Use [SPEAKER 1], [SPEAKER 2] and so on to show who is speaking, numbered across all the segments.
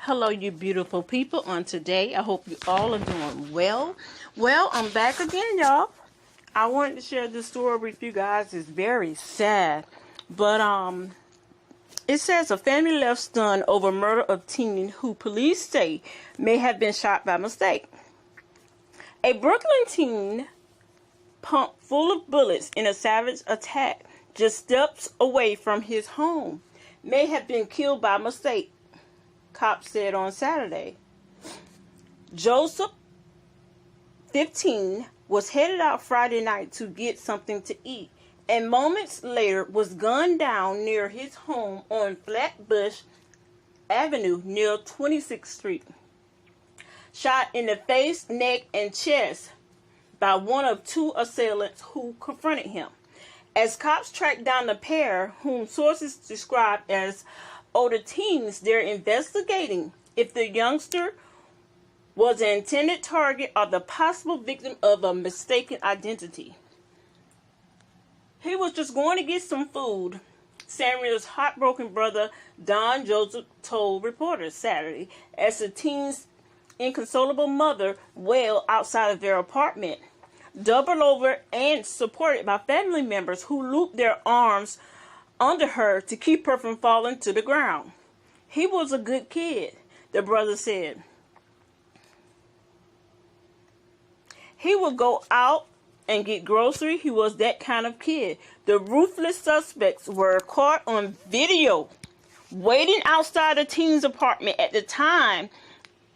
[SPEAKER 1] Hello, you beautiful people. On today, I hope you all are doing well. Well, I'm back again, y'all. I wanted to share this story with you guys. It's very sad, but it says a family left stunned over murder of teen who police say may have been shot by mistake. A Brooklyn teen pumped full of bullets in a savage attack just steps away from his home may have been killed by mistake, cops said on Saturday. Joseph, 15, was headed out Friday night to get something to eat, and moments later was gunned down near his home on Flatbush Avenue near 26th Street. Shot in the face, neck, and chest by one of two assailants who confronted him. As cops tracked down the pair, whom sources describe as older teens, they're investigating if the youngster was an intended target or the possible victim of a mistaken identity. He was just going to get some food, Samuel's heartbroken brother Don Joseph told reporters Saturday, as the teen's inconsolable mother wailed outside of their apartment, doubled over and supported by family members who looped their arms under her to keep her from falling to the ground. He was a good kid, the brother said. He would go out and get groceries. He was that kind of kid. The ruthless suspects were caught on video waiting outside the teen's apartment at the time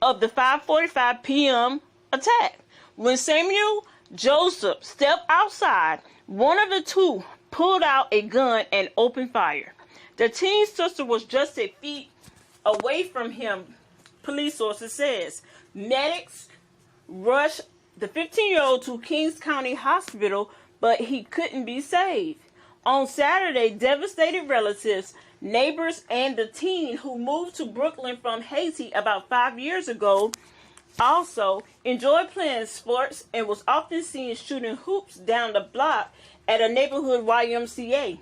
[SPEAKER 1] of the 5:45 p.m. attack. When Samuel Joseph stepped outside, one of the two pulled out a gun and opened fire. The teen's sister was just a feet away from him, police sources says. Medics rushed the 15-year-old to Kings County Hospital, but he couldn't be saved. On Saturday, devastated relatives, neighbors, and the teen who moved to Brooklyn from Haiti about 5 years ago also enjoyed playing sports and was often seen shooting hoops down the block at a neighborhood YMCA.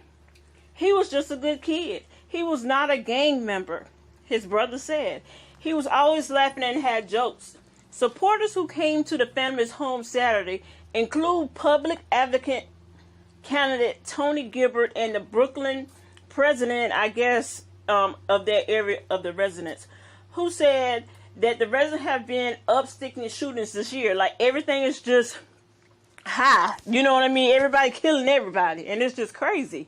[SPEAKER 1] He was just a good kid. He was not a gang member, his brother said. He was always laughing and had jokes. Supporters who came to the family's home Saturday include public advocate candidate Tony Gilbert and the Brooklyn president, of that area of the residents, who said that the residents have been upsticking shootings this year. Like, everything is just high. You know what I mean? Everybody killing everybody. And it's just crazy.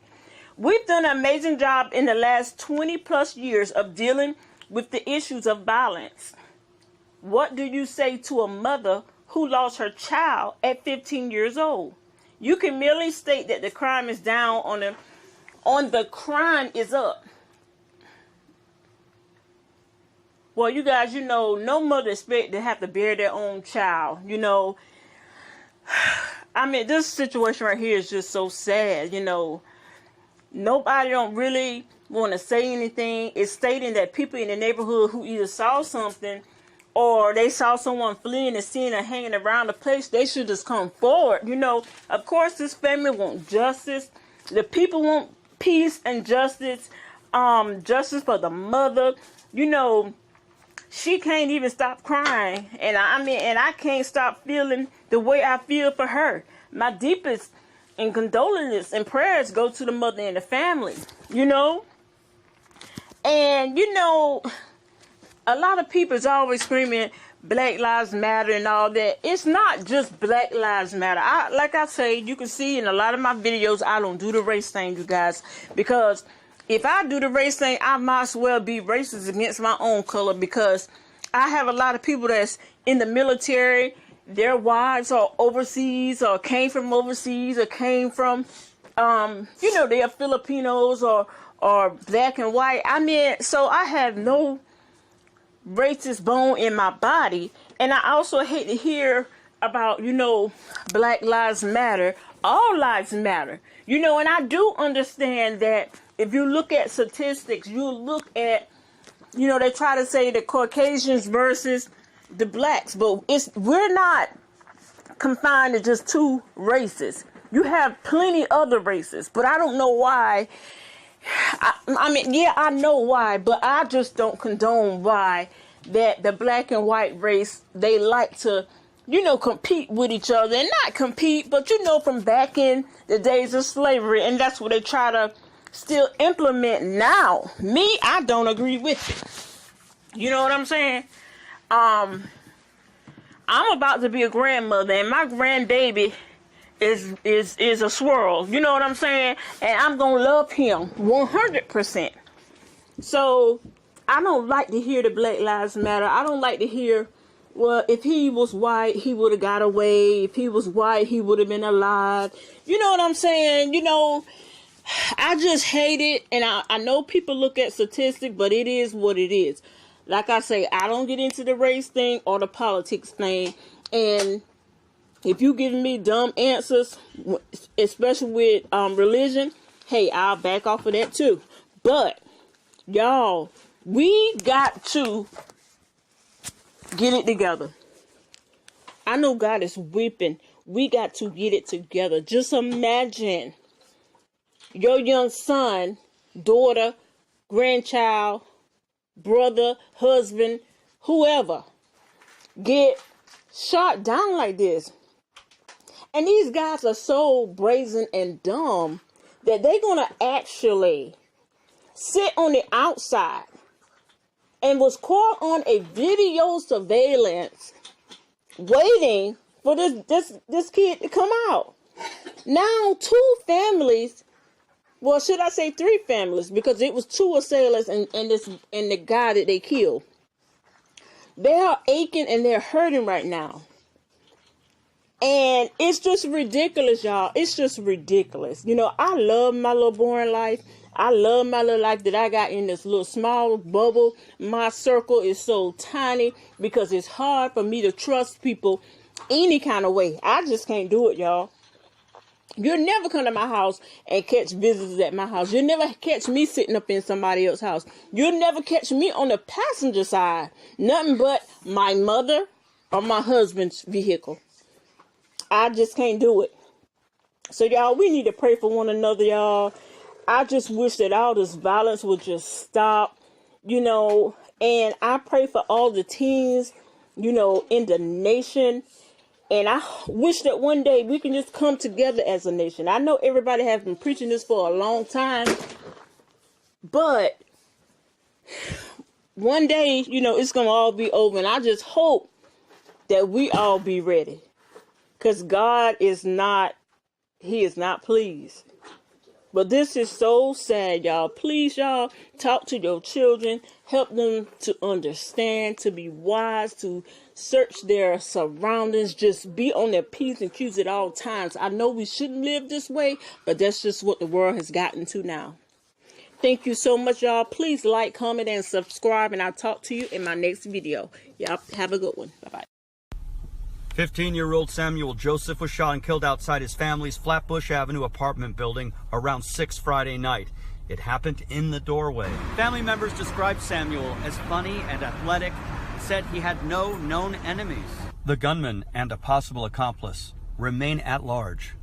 [SPEAKER 1] We've done an amazing job in the last 20 plus years of dealing with the issues of violence. What do you say to a mother who lost her child at 15 years old? You can merely state that the crime is down on the crime is up. Well, you guys, no mother expect to have to bear their own child. I mean, this situation right here is just so sad. Nobody don't really want to say anything. It's stating that people in the neighborhood who either saw something or they saw someone fleeing and seeing her hanging around the place, they should just come forward. Of course, this family wants justice. The people want peace and justice. Justice for the mother. She can't even stop crying, and I can't stop feeling the way I feel for her. My deepest and condolences and prayers go to the mother and the family, And, a lot of people is always screaming Black Lives Matter and all that. It's not just Black Lives Matter. Like I say, you can see in a lot of my videos, I don't do the race thing, you guys, because if I do the race thing, I might as well be racist against my own color, because I have a lot of people that's in the military. Their wives are overseas or came from overseas or came from, they are Filipinos or black and white. So I have no racist bone in my body. And I also hate to hear about, Black Lives Matter. All lives matter. And I do understand that if you look at statistics, you look at, they try to say the Caucasians versus the blacks, but we're not confined to just two races. You have plenty other races, but I don't know why I know why, but I just don't condone why that the black and white race, they like to, you know, compete with each other. And not compete, but, you know, from back in the days of slavery. And that's what they try to still implement now. Me, I don't agree with it. You know what I'm saying? I'm about to be a grandmother, and my grandbaby is a swirl. You know what I'm saying? And I'm gonna love him 100%. So I don't like to hear the Black Lives Matter. I don't like to hear, well, if he was white, he would have got away. If he was white, he would have been alive. You know what I'm saying? You know, I just hate it. And I know people look at statistics, but it is what it is. Like I say, I don't get into the race thing or the politics thing. And if you give me dumb answers, especially with religion, hey, I'll back off of that too. But, y'all, we got to get it together. I know God is weeping. We got to get it together. Just imagine your young son, daughter, grandchild, brother, husband, whoever, get shot down like this. And these guys are so brazen and dumb that they're going to actually sit on the outside and was caught on a video surveillance waiting for this kid to come out. Now 2 families, well, should I say 3 families, because it was 2 assailants and the guy that they killed. They are aching and they're hurting right now. And it's just ridiculous, y'all. It's just ridiculous. You know, I love my little boring life. I love my little life that I got in this little small bubble. My circle is so tiny because it's hard for me to trust people any kind of way. I just can't do it, y'all. You'll never come to my house and catch visitors at my house. You'll never catch me sitting up in somebody else's house. You'll never catch me on the passenger side. Nothing but my mother or my husband's vehicle. I just can't do it. So, y'all, we need to pray for one another, y'all. I just wish that all this violence would just stop, you know. And I pray for all the teens, you know, in the nation. And I wish that one day we can just come together as a nation. I know everybody has been preaching this for a long time. But one day, you know, it's going to all be over. And I just hope that we all be ready. Because God is not, He is not pleased. But this is so sad, y'all. Please, y'all, talk to your children. Help them to understand, to be wise, to search their surroundings. Just be on their P's and Q's at all times. I know we shouldn't live this way, but that's just what the world has gotten to now. Thank you so much, y'all. Please like, comment, and subscribe. And I'll talk to you in my next video. Y'all have a good one. Bye-bye.
[SPEAKER 2] 15-year-old Samuel Joseph was shot and killed outside his family's Flatbush Avenue apartment building around 6 Friday night. It happened in the doorway. Family members described Samuel as funny and athletic, said he had no known enemies. The gunman and a possible accomplice remain at large.